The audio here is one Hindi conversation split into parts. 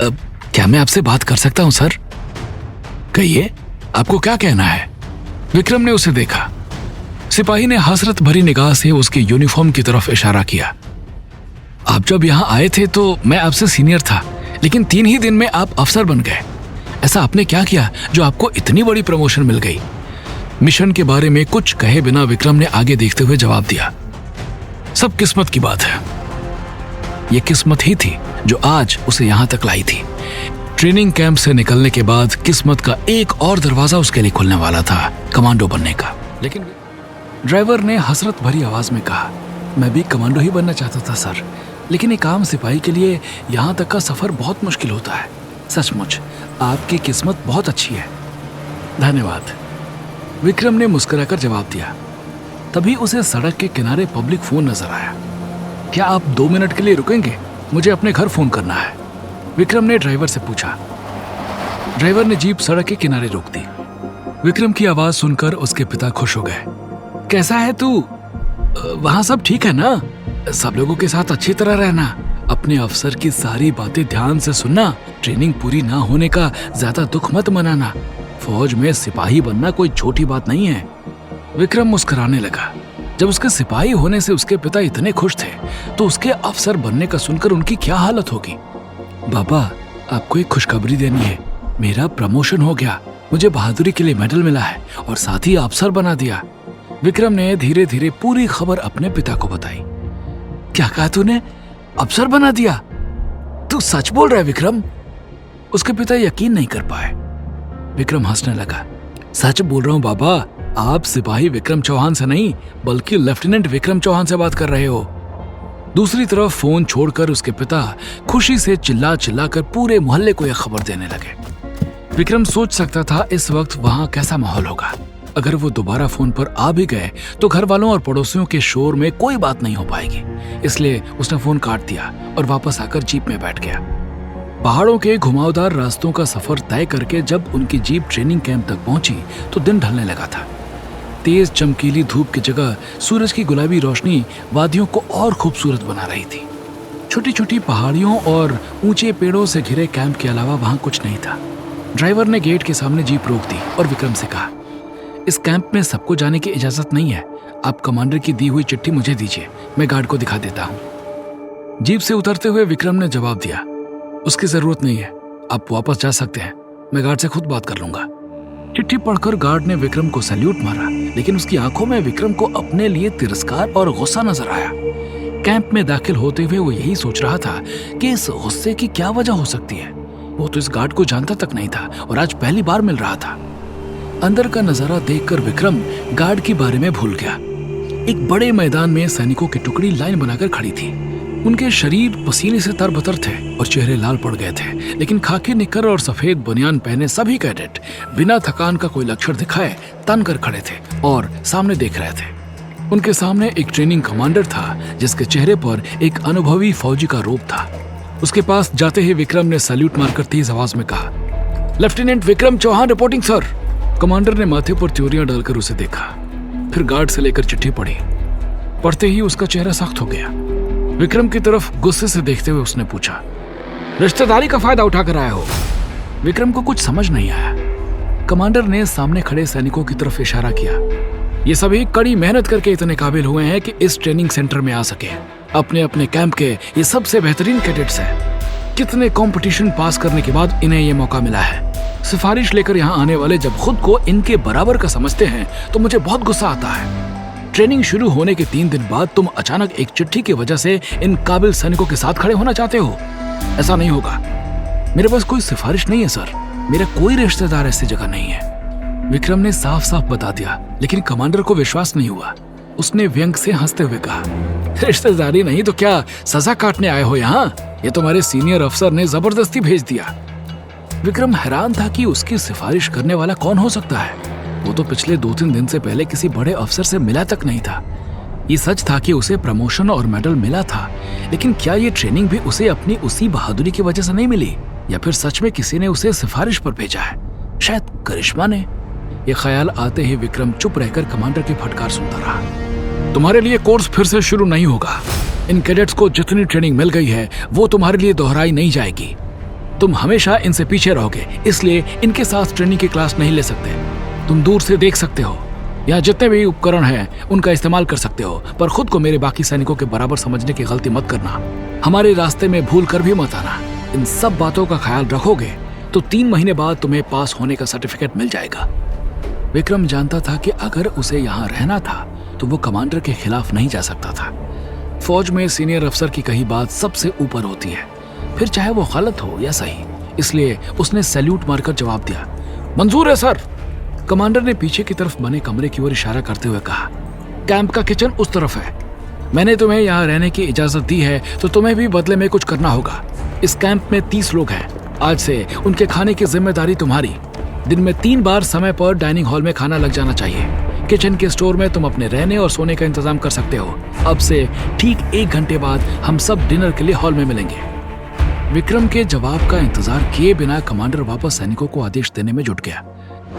अब क्या मैं आपसे बात कर सकता हूं सर? कहिए, आपको क्या कहना है? विक्रम ने उसे देखा। सिपाही ने हसरत भरी निगाह से उसके यूनिफॉर्म की तरफ इशारा किया। आप जब यहाँ आए थे तो मैं आपसे सीनियर था, लेकिन 3 ही दिन में आप अफसर बन गए। ऐसा आपने क्या किया जो आपको इतनी बड़ी प्रमोशन मिल गई? मिशन के बारे में कुछ कहे बिना विक्रम ने आगे देखते हुए जवाब दिया। सब किस्मत की बात है। ये किस्मत ही थी जो आज उसे यहाँ तक लाई थी। ट्रेनिंग कैंप से निकलने के बाद किस्मत का एक और दरवाजा उसके लिए खुलने वाला था, कमांडो बनने का। लेकिन ड्राइवर ने हसरत भरी आवाज में कहा, मैं भी कमांडो ही बनना चाहता था सर, लेकिन एक आम सिपाही के लिए यहाँ तक का सफर बहुत मुश्किल होता है। सचमुच आपकी किस्मत बहुत अच्छी है। धन्यवाद, विक्रम ने मुस्कुराकर जवाब दिया। तभी उसे सड़क के किनारे पब्लिक फोन नजर आया। क्या आप 2 मिनट के लिए रुकेंगे? मुझे अपने घर फोन करना है, विक्रम ने ड्राइवर से पूछा। ड्राइवर ने जीप सड़क के किनारे रोक दी। विक्रम की आवाज सुनकर उसके पिता खुश हो गए। कैसा है तू? वहां सब ठीक है ना? सब लोगों के साथ अच्छी तरह रहना, अपने अफसर की सारी बातें ध्यान से सुनना, ट्रेनिंग पूरी ना होने का ज्यादा दुख मत मनाना। फौज में सिपाही बनना कोई छोटी बात नहीं है। विक्रम मुस्कुराने लगा। जब उसके सिपाही होने से उसके पिता इतने खुश थे, तो उसके अफसर बनने का सुनकर उनकी क्या हालत होगी। बाबा, आपको एक खुशखबरी देनी है। मेरा प्रमोशन हो गया, मुझे बहादुरी के लिए मेडल मिला है और साथ ही अफसर बना दिया। विक्रम ने धीरे धीरे पूरी खबर अपने पिता को बताई। क्या कहा तूने? अफसर बना दिया? तू सच बोल रहा है विक्रम? उसके पिता यकीन नहीं कर पाए। विक्रम हंसने लगा। सच बोल रहा हूं बाबा, आप सिपाही विक्रम चौहान से नहीं बल्कि लेफ्टिनेंट विक्रम चौहान से बात कर रहे हो। दूसरी तरफ फोन छोड़कर उसके पिता खुशी से चिल्ला चिल्लाकर पूरे मोहल्ले को यह खबर देने लगे। विक्रम सोच सकता था इस वक्त वहां कैसा माहौल होगा। अगर वो दोबारा फोन पर आ भी गए तो घर वालों और पड़ोसियों के शोर में कोई बात नहीं हो पाएगी। इसलिए उसने फोन काट दिया और वापस आकर जीप में बैठ गया। पहाड़ों के घुमावदार रास्तों का सफर तय करके जब उनकी जीप ट्रेनिंग कैंप तक पहुंची तो दिन ढलने लगा था। तेज चमकीली धूप की जगह सूरज की गुलाबी रोशनी वादियों को और खूबसूरत बना रही थी। छोटी छोटी पहाड़ियों और ऊंचे पेड़ों से घिरे कैंप के अलावा वहां कुछ नहीं था। ड्राइवर ने गेट के सामने जीप रोक दी और विक्रम से कहा, इस कैंप में सबको जाने की इजाजत नहीं है। आप कमांडर की दी हुई चिट्ठी मुझे दीजिए, मैं गार्ड को दिखा देता हूँ। जीप से उतरते हुए विक्रम ने जवाब दिया, उसकी जरूरत नहीं है, आप वापस जा सकते हैं, मैं गार्ड से खुद बात कर लूंगा। चिट्ठी पढ़कर गार्ड ने विक्रम को सैल्यूट मारा, लेकिन उसकी आंखों में विक्रम को अपने लिए तिरस्कार और गुस्सा नजर आया। कैंप में दाखिल होते हुए वो यही सोच रहा था कि इस गुस्से की क्या वजह हो सकती है। वो तो इस गार्ड को जानता तक नहीं था और आज पहली बार मिल रहा था। अंदर का नजारा देखकर विक्रम गार्ड के बारे में भूल गया। एक बड़े मैदान में सैनिकों की टुकड़ी लाइन बनाकर खड़ी थी। उनके शरीर पसीने से तरबतर थे और चेहरे लाल पड़ गए थे, लेकिन खाकी निक्कर और सफेद बनियान पहने सभी कैडेट बिना थकान का कोई लक्षण दिखाए तन कर खड़े थे और सामने देख रहे थे। उनके सामने एक ट्रेनिंग कमांडर था जिसके चेहरे पर एक अनुभवी फौजी का रूप था। उसके पास जाते ही विक्रम ने सैल्यूट मारकर तेज आवाज में कहा, lieutenant Vikram Chauhan reporting sir. Commander ने माथे पर त्योरियां डालकर उसे देखा, फिर गार्ड से लेकर चिट्ठी पढ़ी। पढ़ते ही उसका चेहरा सख्त हो गया। विक्रम की तरफ गुस्से से देखते हुए उसने पूछा, रिश्तेदारी का फायदा उठाकर आए हो? विक्रम को कुछ समझ नहीं आया। कमांडर ने सामने खड़े सैनिकों की तरफ इशारा किया। ये सभी कड़ी मेहनत करके इतने काबिल हुए हैं कि इस ट्रेनिंग सेंटर में आ सके। अपने अपने कैंप के ये सबसे बेहतरीन कैडेट्स हैं। कितने कंपटीशन पास करने के बाद इन्हें ये मौका मिला है। सिफारिश लेकर यहाँ आने वाले जब खुद को इनके बराबर का समझते हैं तो मुझे बहुत गुस्सा आता है। ट्रेनिंग शुरू होने के 3 दिन बाद तुम अचानक एक चिट्ठी की वजह से इन काबिल सैनिकों के साथ खड़े होना चाहते हो। ऐसा नहीं होगा। मेरे पास कोई सिफारिश नहीं है सर, मेरा कोई रिश्तेदार ऐसी जगह नहीं है। विक्रम ने साफ साफ बता दिया, लेकिन कमांडर को विश्वास नहीं हुआ। उसने व्यंग से हंसते हुए कहा, रिश्तेदारी नहीं तो क्या सजा काटने आए हो यहाँ? ये तुम्हारे सीनियर अफसर ने जबरदस्ती भेज दिया। विक्रम हैरान था कि उसकी सिफारिश करने वाला कौन हो सकता है। वो तो पिछले 2-3 दिन से पहले किसी बड़े अफसर से मिला तक नहीं था। ये सच था कि उसे प्रमोशन और मेडल मिला था, लेकिन क्या ये ट्रेनिंग भी उसे अपनी उसी बहादुरी की वजह से नहीं मिली, या फिर सच में किसी ने उसे सिफारिश पर भेजा है? शायद करिश्मा ने। ये ख्याल आते ही विक्रम चुप रहकर कमांडर की फटकार सुनता रहा। तुम्हारे लिए कोर्स फिर से शुरू नहीं होगा। इन कैडेट्स को जितनी ट्रेनिंग मिल गई है वो तुम्हारे लिए दोहराई नहीं जाएगी। तुम हमेशा इनसे पीछे रहोगे, इसलिए इनके साथ ट्रेनिंग की क्लास नहीं ले सकते। तुम दूर से देख सकते हो, यहाँ जितने भी उपकरण हैं उनका इस्तेमाल कर सकते हो, पर खुद को मेरे बाकी सैनिकों के बराबर समझने की गलती मत करना। हमारे रास्ते में भूल कर भी मत आना। इन सब बातों का ख्याल रखोगे तो 3 महीने बाद तुम्हें पास होने का सर्टिफिकेट मिल जाएगा। विक्रम जानता था कि अगर उसे यहाँ रहना था तो वो कमांडर के खिलाफ नहीं जा सकता था। फौज में सीनियर अफसर की कही बात सबसे ऊपर होती है, फिर चाहे वो गलत हो या सही। इसलिए उसने सैल्यूट मारकर जवाब दिया, मंजूर है सर। कमांडर ने पीछे की तरफ बने कमरे की ओर इशारा करते हुए कहा, कैंप का किचन उस तरफ है। मैंने तुम्हें यहाँ रहने की इजाजत दी है तो तुम्हें भी बदले में कुछ करना होगा। इस कैंप में 30 लोग हैं। आज से उनके खाने की जिम्मेदारी तुम्हारी। दिन में 3 बार समय पर डाइनिंग हॉल में खाना लग जाना चाहिए। किचन के स्टोर में तुम अपने रहने और सोने का इंतजाम कर सकते हो। अब से ठीक 1 घंटे बाद हम सब डिनर के लिए हॉल में मिलेंगे। विक्रम के जवाब का इंतजार किए बिना कमांडर वापस सैनिकों को आदेश देने में जुट गया।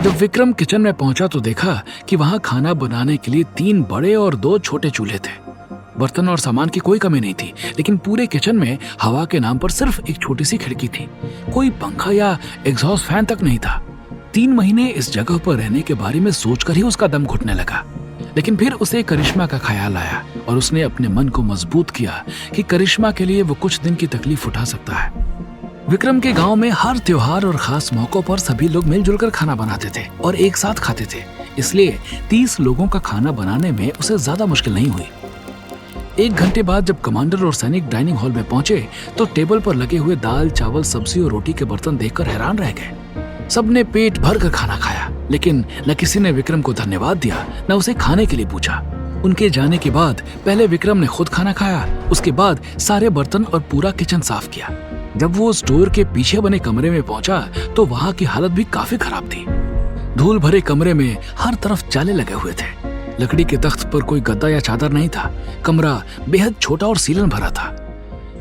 जब विक्रम किचन में पहुंचा तो देखा कि वहां खाना बनाने के लिए 3 बड़े और 2 छोटे चूल्हे थे। बर्तन और सामान की कोई कमी नहीं थी, लेकिन पूरे किचन में हवा के नाम पर सिर्फ एक छोटी सी खिड़की थी। कोई पंखा या एग्जॉस्ट फैन तक नहीं था। 3 महीने इस जगह पर रहने के बारे में सोचकर ही उसका दम घुटने लगा। लेकिन फिर उसे करिश्मा का ख्याल आया और उसने अपने मन को मजबूत किया कि करिश्मा के लिए वो कुछ दिन की तकलीफ उठा सकता है। विक्रम के गांव में हर त्योहार और खास मौकों पर सभी लोग मिलजुल कर खाना बनाते थे और एक साथ खाते थे, इसलिए 30 लोगों का खाना बनाने में उसे ज्यादा मुश्किल नहीं हुई। 1 घंटे बाद जब कमांडर और सैनिक डाइनिंग हॉल में पहुंचे तो टेबल पर लगे हुए दाल, चावल, सब्जी और रोटी के बर्तन देखकर हैरान रह गए। सबने पेट भर कर खाना खाया, लेकिन न किसी ने विक्रम को धन्यवाद दिया, न उसे खाने के लिए पूछा। उनके जाने के बाद पहले विक्रम ने खुद खाना खाया, उसके बाद सारे बर्तन और पूरा किचन साफ किया। जब वो स्टोर के पीछे बने कमरे में पहुंचा तो वहां की हालत भी काफी खराब थी। धूल भरे कमरे में हर तरफ जाले लगे हुए थे। लकड़ी के तख्त पर कोई गद्दा या चादर नहीं था। कमरा बेहद छोटा और सीलन भरा था।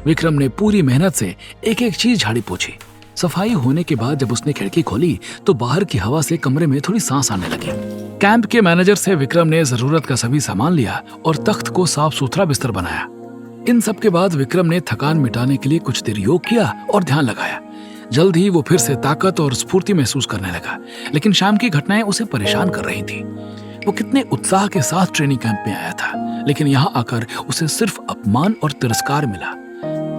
विक्रम ने पूरी मेहनत से एक एक चीज झाड़ी पोछी। सफाई होने के बाद जब उसने खिड़की खोली तो बाहर की हवा से कमरे में थोड़ी सांस आने लगी। कैंप के मैनेजर से विक्रम ने जरूरत का सभी सामान लिया और तख्त को साफ सुथरा बिस्तर बनाया। इन सब के बाद विक्रम ने थकान मिटाने के लिए कुछ देर योग किया और ध्यान लगाया। जल्द ही वो फिर से ताकत और स्फूर्ति महसूस करने लगा, लेकिन शाम की घटनाएं उसे परेशान कर रही थी। वो कितने उत्साह के साथ ट्रेनिंग कैंप में आया था, लेकिन यहाँ आकर उसे सिर्फ अपमान और तिरस्कार मिला।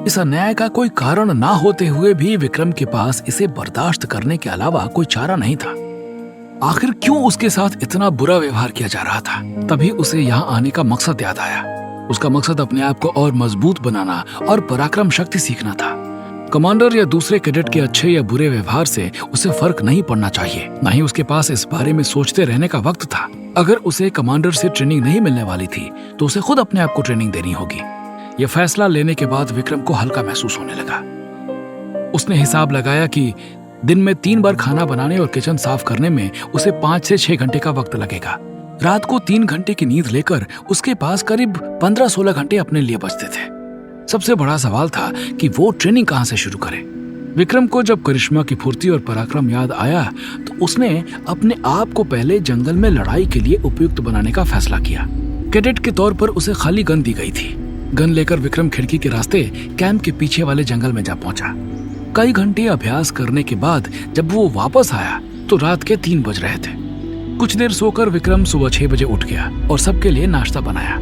इस अन्याय का कोई कारण ना होते हुए भी विक्रम के पास इसे बर्दाश्त करने के अलावा कोई चारा नहीं था। आखिर क्यों उसके साथ इतना बुरा व्यवहार किया जा रहा था? तभी उसे यहाँ आने का मकसद याद आया। उसका मकसद अपने आप को और मजबूत बनाना और पराक्रम शक्ति सीखना था। कमांडर या दूसरे कैडेट के अच्छे या बुरे व्यवहार से उसे फर्क नहीं पड़ना चाहिए, न ही उसके पास इस बारे में सोचते रहने का वक्त था। अगर उसे कमांडर से ट्रेनिंग नहीं मिलने वाली थी तो उसे खुद अपने आप को ट्रेनिंग देनी होगी। यह फैसला लेने के बाद विक्रम को हल्का महसूस होने लगा। उसने हिसाब लगाया कि दिन में 3 बार खाना बनाने और किचन साफ करने में उसे 5 से 6 घंटे का वक्त लगेगा। रात को 3 घंटे की नींद लेकर उसके पास करीब 15-16 घंटे अपने लिए बचते थे। सबसे बड़ा सवाल था कि वो ट्रेनिंग कहां से शुरू करे। विक्रम को जब करिश्मा की फुर्ती और पराक्रम याद आया तो उसने अपने आप को पहले जंगल में लड़ाई के लिए उपयुक्त बनाने का फैसला किया। कैडेट के तौर पर उसे खाली गन दी गई थी। गन लेकर विक्रम खिड़की के रास्ते कैंप के पीछे वाले जंगल में जा पहुंचा। कई घंटे अभ्यास करने के बाद जब वो वापस आया तो रात के 3 बज रहे थे। कुछ देर सोकर विक्रम सुबह 6 बजे उठ गया और सबके लिए नाश्ता बनाया।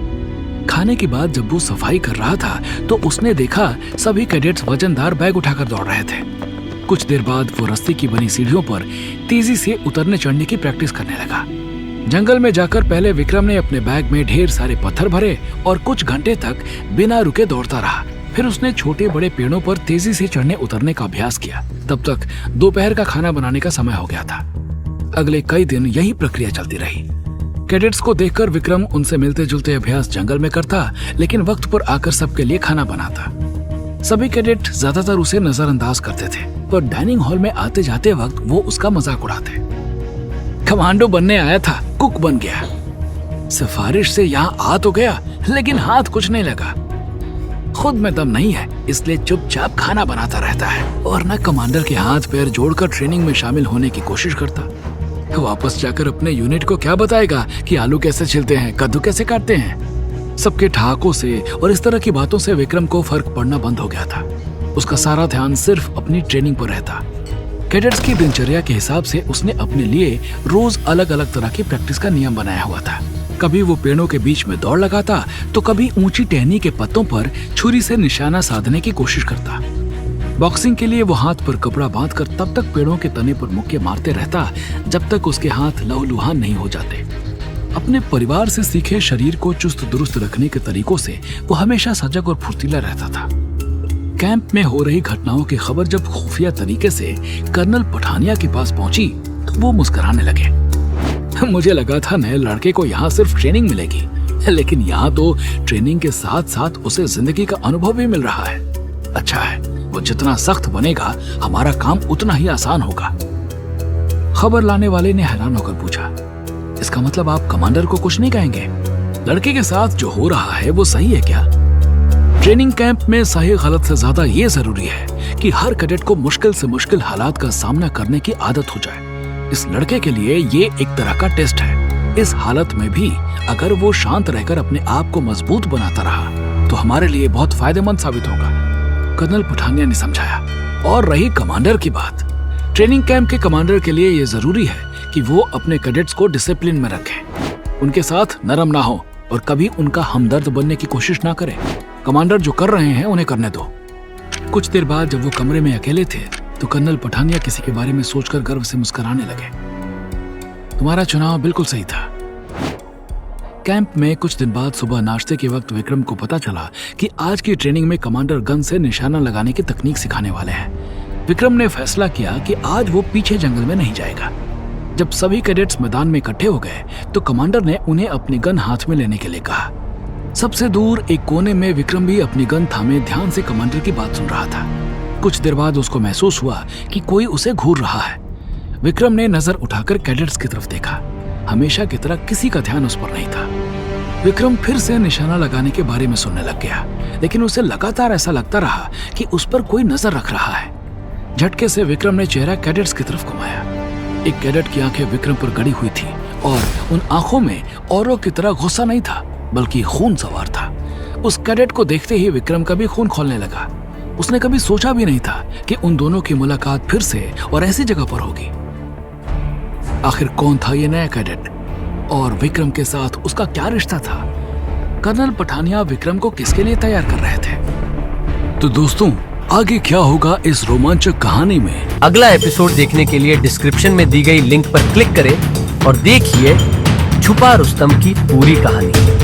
खाने के बाद जब वो सफाई कर रहा था तो उसने देखा सभी कैडेट्स वजनदार बैग उठाकर दौड़ रहे थे। कुछ देर बाद वो रस्सी की बनी सीढ़ियों पर तेजी से उतरने चढ़ने की प्रैक्टिस करने लगा। जंगल में जाकर पहले विक्रम ने अपने बैग में ढेर सारे पत्थर भरे और कुछ घंटे तक बिना रुके दौड़ता रहा। फिर उसने छोटे बड़े पेड़ों पर तेजी से चढ़ने उतरने का अभ्यास किया। तब तक दोपहर का खाना बनाने का समय हो गया था। अगले कई दिन यही प्रक्रिया चलती रही। कैडेट्स को देखकर विक्रम उनसे मिलते जुलते अभ्यास जंगल में करता, लेकिन वक्त पर आकर सबके लिए खाना बनाता। सभी कैडेट ज्यादातर उसे नजरअंदाज करते थे, पर डाइनिंग हॉल में आते जाते वक्त वो उसका मजाक उड़ाते। कमांडो बनने आया था, कुक बन गया। सिफारिश से यहाँ आ तो गया, लेकिन हाथ कुछ नहीं लगा। खुद में दम नहीं है, इसलिए चुपचाप खाना बनाता रहता है और न कमांडर के हाथ पैर जोड़कर ट्रेनिंग में शामिल होने की कोशिश करता। वापस जाकर अपने यूनिट को क्या बताएगा कि आलू कैसे छिलते हैं, कद्दू कैसे काटते हैं। सबके ठहाकों से और इस तरह की बातों से विक्रम को फर्क पड़ना बंद हो गया था। उसका सारा ध्यान सिर्फ अपनी ट्रेनिंग पर रहता। कैडेट्स की दिनचर्या के हिसाब से उसने अपने लिए रोज अलग अलग तरह की प्रैक्टिस का नियम बनाया हुआ था। कभी वो पेड़ों के बीच में दौड़ लगाता तो कभी ऊंची टहनी के पत्तों पर छुरी से निशाना साधने की कोशिश करता। बॉक्सिंग के लिए वो हाथ पर कपड़ा बांधकर तब तक पेड़ों के तने पर मुक्के मारते रहता जब तक उसके हाथ लहूलुहान नहीं हो जाते। अपने परिवार से सीखे शरीर को चुस्त दुरुस्त रखने के तरीकों से वो हमेशा सजग और फुर्तीला रहता था। कैंप में हो रही घटनाओं की खबर जब खुफिया तरीके से कर्नल पठानिया के पास पहुंची तो वो मुस्कुराने लगे। मुझे लगा था नए लड़के को यहाँ सिर्फ ट्रेनिंग मिलेगी, लेकिन यहाँ तो ट्रेनिंग के साथ साथ उसे जिंदगी का अनुभव भी मिल रहा है। अच्छा है, वो जितना सख्त बनेगा हमारा काम उतना ही आसान होगा। खबर लाने वाले ने हैरान होकर पूछा, इसका मतलब आप कमांडर को कुछ नहीं कहेंगे? लड़के के साथ जो हो रहा है वो सही है क्या? ट्रेनिंग कैंप में सही गलत से ज्यादा ये जरूरी है कि हर कैडेट को मुश्किल से मुश्किल हालात का सामना करने की आदत हो जाए। इस लड़के के लिए ये एक तरह का टेस्ट है। इस हालत में भी अगर वो शांत रहकर अपने आप को मजबूत बनाता रहा तो हमारे लिए बहुत फायदेमंद साबित होगा, कर्नल पठानिया ने समझाया। और रही कमांडर की बात, ट्रेनिंग कैंप के कमांडर के लिए ये जरूरी है कि वो अपने कैडेट्स को डिसिप्लिन में रखें, उनके साथ नरम ना हो और कभी उनका हमदर्द बनने की कोशिश ना करें। कमांडर जो कर रहे हैं उन्हें करने दो। कुछ देर बाद जब वो कमरे में अकेले थे तो कर्नल पठानिया किसी के बारे में सोचकर गर्व से मुस्कुराने लगे। तुम्हारा चुनाव बिल्कुल सही था। कैंप में कुछ दिन बाद सुबह नाश्ते के वक्त विक्रम को पता चला कि आज की ट्रेनिंग में कमांडर गन से निशाना लगाने की तकनीक सिखाने वाले हैं। विक्रम ने फैसला किया कि आज वो पीछे जंगल में नहीं जाएगा। जब सभी कैडेट्स मैदान में इकट्ठे हो गए तो कमांडर ने उन्हें अपनी गन हाथ में लेने के लिए कहा। सबसे दूर एक कोने में विक्रम भी अपनी गन थामे ध्यान से कमांडर की बात सुन रहा था। कुछ देर बाद उसको महसूस हुआ कि कोई उसे घूर रहा है। विक्रम ने नजर उठाकर कैडेट्स की तरफ देखा। हमेशा की तरह किसी का ध्यान उस पर नहीं था। विक्रम फिर से निशाना लगाने के बारे में सुनने लग गया, लेकिन उसे लगातार ऐसा लगता रहा कि उस पर कोई नजर रख रहा है। झटके से विक्रम ने चेहरा कैडेट्स की तरफ घुमाया। एक कैडेट की आंखें विक्रम पर गड़ी हुई थी और उन आंखों में औरों की तरह गुस्सा नहीं था बल्कि खून सवार था। उस कैडेट को देखते ही विक्रम का भी खून खौलने लगा। उसने कभी सोचा भी नहीं था कि उन दोनों की मुलाकात फिर से और ऐसी जगह पर होगी। आखिर कौन था ये नया कैडेट और विक्रम के साथ उसका क्या रिश्ता था? कर्नल पठानिया विक्रम को किसके लिए तैयार कर रहे थे? तो दोस्तों, आगे क्या होगा इस रोमांचक कहानी में? अगला एपिसोड देखने के लिए डिस्क्रिप्शन में दी गई लिंक पर क्लिक करें और देखिए छुपा रुस्तम की पूरी कहानी।